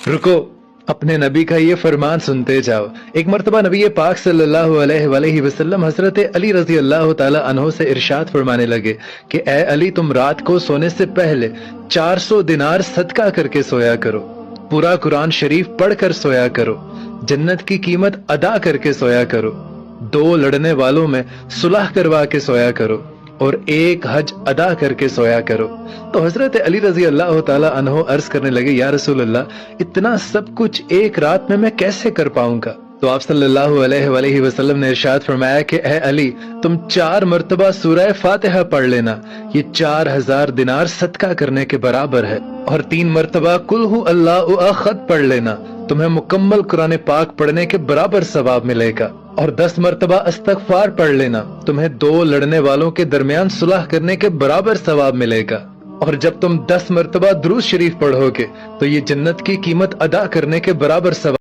रुको, अपने नबी का ये फरमान सुनते जाओ। एक मर्तबा नबी पाक सल्लल्लाहु अलैहि वसल्लम हजरत अली रजी अल्लाह ताला अन्हो से इरशाद फरमाने लगे कि ए अली, तुम रात को सोने से पहले 400 दिनार सदका करके सोया करो, पूरा कुरान शरीफ पढ़कर सोया करो, जन्नत की कीमत अदा करके सोया करो, दो लड़ने वालों में सुलह करवा के सोया करो और एक हज अदा करके सोया करो। तो हजरत अली रजी अल्लाह ताला अन्हो अर्ज करने लगे, या रसूल अल्लाह, इतना सब कुछ एक रात में मैं कैसे कर पाऊंगा? तो आप सल्लल्लाहु अलैहि वसल्लम ने इरशाद फरमाया कि ए अली, तुम 4 मर्तबा सूरह फातिहा पढ़ लेना, ये 4000 दिनार सदका करने के बराबर है। और 3 मर्तबा कुल हु अल्लाहु अहद पढ़ लेना, तुम्हें मुकम्मल कुरान पाक पढ़ने के बराबर सवाब मिलेगा। और 10 मर्तबा इस्तगफार पढ़ लेना, तुम्हें 2 लड़ने वालों के दरमियान सुलह करने के बराबर सवाब मिलेगा। और जब तुम 10 मर्तबा दुरूद शरीफ पढ़ोगे तो ये जन्नत की कीमत अदा करने के बराबर सवाब